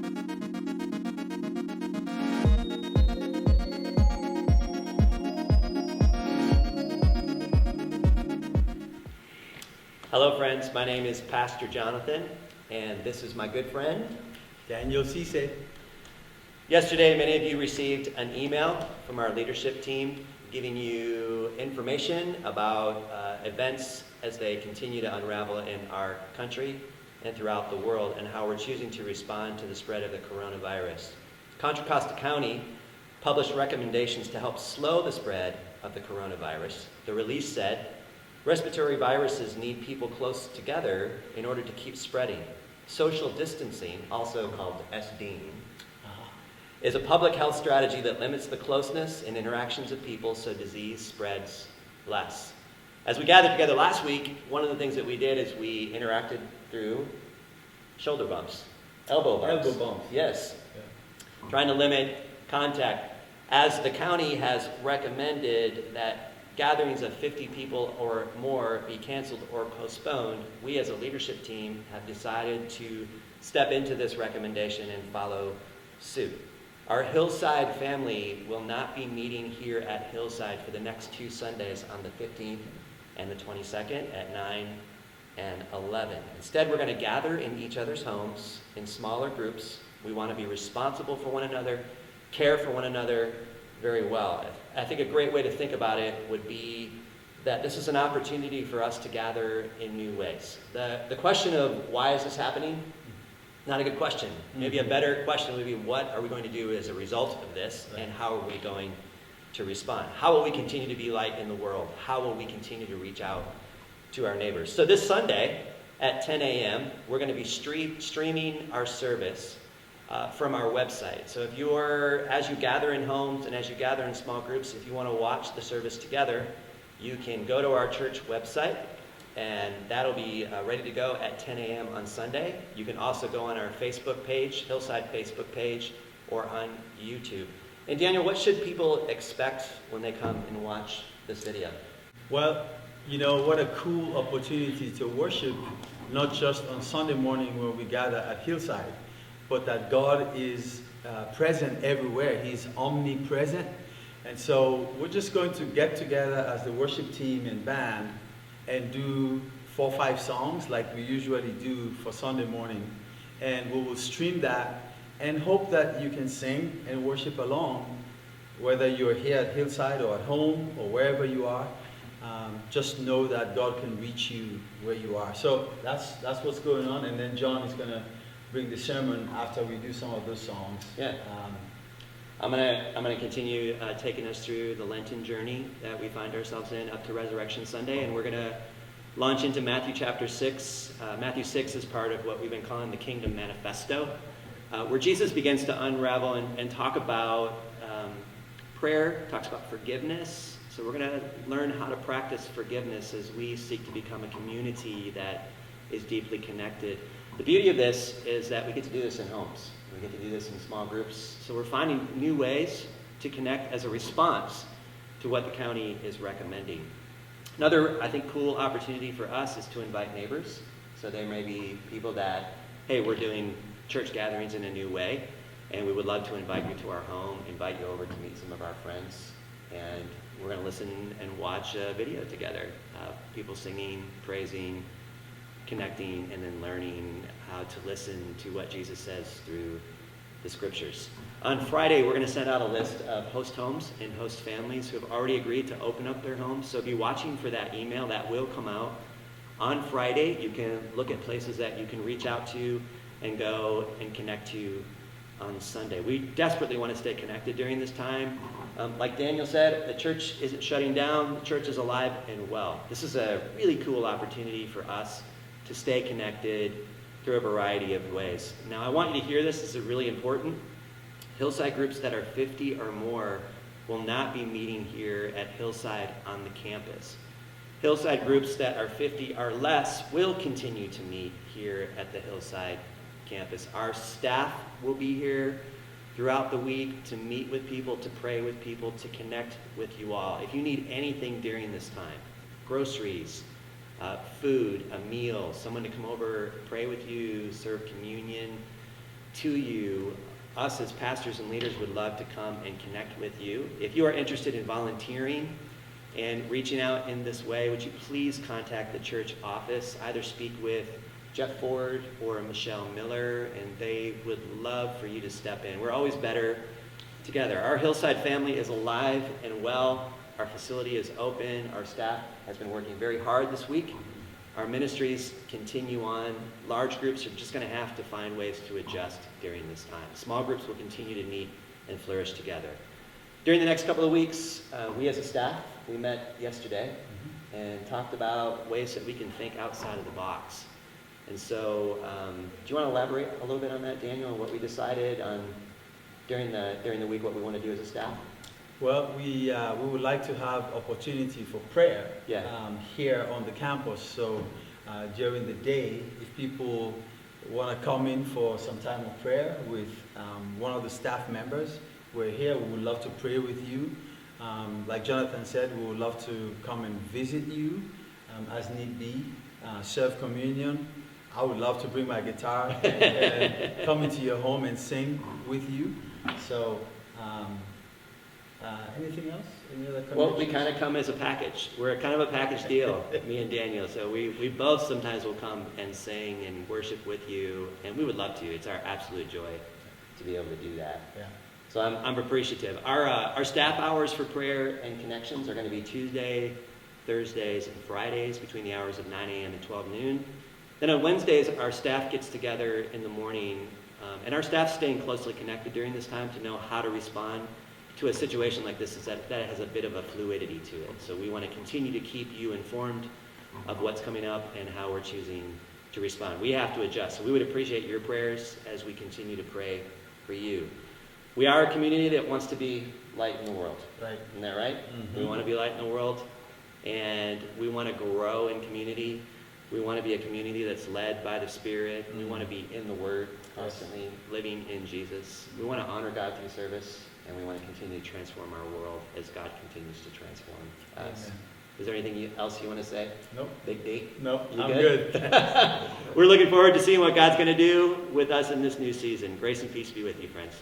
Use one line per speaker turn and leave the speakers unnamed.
Hello friends, my name is Pastor Jonathan, and this is my good friend,
Daniel Cisse.
Yesterday, many of you received an email from our leadership team giving you information about events as they continue to unravel in our country and throughout the world, and how we're choosing to respond to the spread of the coronavirus. Contra Costa County published recommendations to help slow the spread of the coronavirus. The release said, respiratory viruses need people close together in order to keep spreading. Social distancing, also called SDing, is a public health strategy that limits the closeness and interactions of people so disease spreads less. As we gathered together last week, one of the things that we did is we interacted through shoulder bumps, elbow bumps.
Elbow bumps.
Yes.
Yeah.
Trying to limit contact. As the county has recommended that gatherings of 50 people or more be canceled or postponed, we as a leadership team have decided to step into this recommendation and follow suit. Our Hillside family will not be meeting here at Hillside for the next 2 Sundays on the 15th and the 22nd at 9 and 11. Instead, we're going to gather in each other's homes in smaller groups. We want to be responsible for one another, care for one another very well. I think a great way to think about it would be that this is an opportunity for us to gather in new ways. The question of why is this happening? Not a good question. Maybe a better question would be, what are we going to do as a result of this, and how are we going to respond? How will we continue to be light in the world? How will we continue to reach out to our neighbors? So this Sunday at 10 a.m., we're going to be streaming our service from our website. So if you are, as you gather in homes and as you gather in small groups, if you want to watch the service together, you can go to our church website, and that'll be ready to go at 10 a.m. on Sunday. You can also go on our Facebook page, Hillside Facebook page, or on YouTube. And Daniel, what should people expect when they come and watch this video?
Well, you know, what a cool opportunity to worship, not just on Sunday morning when we gather at Hillside, but that God is present everywhere. He's omnipresent. And so we're just going to get together as the worship team and band and do 4 or 5 songs like we usually do for Sunday morning. And we will stream that and hope that you can sing and worship along, whether you're here at Hillside or at home or wherever you are. Just know that God can reach you where you are. So that's what's going on. And then John is going to bring the sermon after we do some of those songs.
Yeah. I'm gonna continue taking us through the Lenten journey that we find ourselves in up to Resurrection Sunday, and we're gonna launch into Matthew chapter 6. Matthew 6 is part of what we've been calling the Kingdom Manifesto, where Jesus begins to unravel and talk about prayer, talks about forgiveness. So we're gonna learn how to practice forgiveness as we seek to become a community that is deeply connected. The beauty of this is that we get to do this in homes. We get to do this in small groups. So we're finding new ways to connect as a response to what the county is recommending. Another, I think, cool opportunity for us is to invite neighbors. So there may be people that, hey, we're doing church gatherings in a new way, and we would love to invite you to our home, invite you over to meet some of our friends, and we're going to listen and watch a video together. People singing, praising, connecting, and then learning how to listen to what Jesus says through the scriptures. On Friday, we're going to send out a list of host homes and host families who have already agreed to open up their homes. So be watching for that email. That will come out. On Friday, you can look at places that you can reach out to and go and connect to on Sunday. We desperately want to stay connected during this time. Like Daniel said, the church isn't shutting down. The church is alive and well. This is a really cool opportunity for us to stay connected through a variety of ways. Now, I want you to hear this. This is really important. Hillside groups that are 50 or more will not be meeting here at Hillside on the campus. Hillside groups that are 50 or less will continue to meet here at the Hillside campus. Our staff will be here throughout the week to meet with people, to pray with people, to connect with you all. If you need anything during this time, groceries, food, a meal, someone to come over, pray with you, serve communion, to you, us as pastors and leaders would love to come and connect with you. If you are interested in volunteering and reaching out in this way, would you please contact the church office? Either speak with Jeff Ford or Michelle Miller, and they would love for you to step in. We're always better together. Our Hillside family is alive and well. Our facility is open. Our staff has been working very hard this week. Our ministries continue on. Large groups are just going to have to find ways to adjust during this time. Small groups will continue to meet and flourish together. During the next couple of weeks, we as a staff, we met yesterday and talked about ways that we can think outside of the box. And so, do you want to elaborate a little bit on that, Daniel, and what we decided on during the week, what we want to do as a staff?
Well, we would like to have opportunity for prayer here on the campus. So during the day, if people want to come in for some time of prayer with one of the staff members, we're here. We would love to pray with you. Like Jonathan said, we would love to come and visit you as need be, serve communion. I would love to bring my guitar and come into your home and sing with you. So, anything else? Any other connections?
Well, we kind of come as a package. We're kind of a package deal, me and Daniel. So we both sometimes will come and sing and worship with you, and we would love to. It's our absolute joy to be able to do that.
Yeah.
So I'm appreciative. Our staff hours for prayer and connections are going to be Tuesday, Thursdays, and Fridays between the hours of 9 a.m. and 12 noon. Then on Wednesdays, our staff gets together in the morning, and our staff's staying closely connected during this time to know how to respond to a situation like this that has a bit of a fluidity to it. So we want to continue to keep you informed of what's coming up and how we're choosing to respond. We have to adjust. So we would appreciate your prayers as we continue to pray for you. We are a community that wants to be light in the world.
Right.
Isn't that right?
Mm-hmm.
We want to be light in the world, and we want to grow in community. We want to be a community that's led by the Spirit. We want to be in the Word constantly, living in Jesus. We want to honor God through service, and we want to continue to transform our world as God continues to transform us. Amen. Is there anything else you want to say?
Nope.
Big D?
Nope,
You
I'm good.
We're looking forward to seeing what God's going to do with us in this new season. Grace and peace be with you, friends.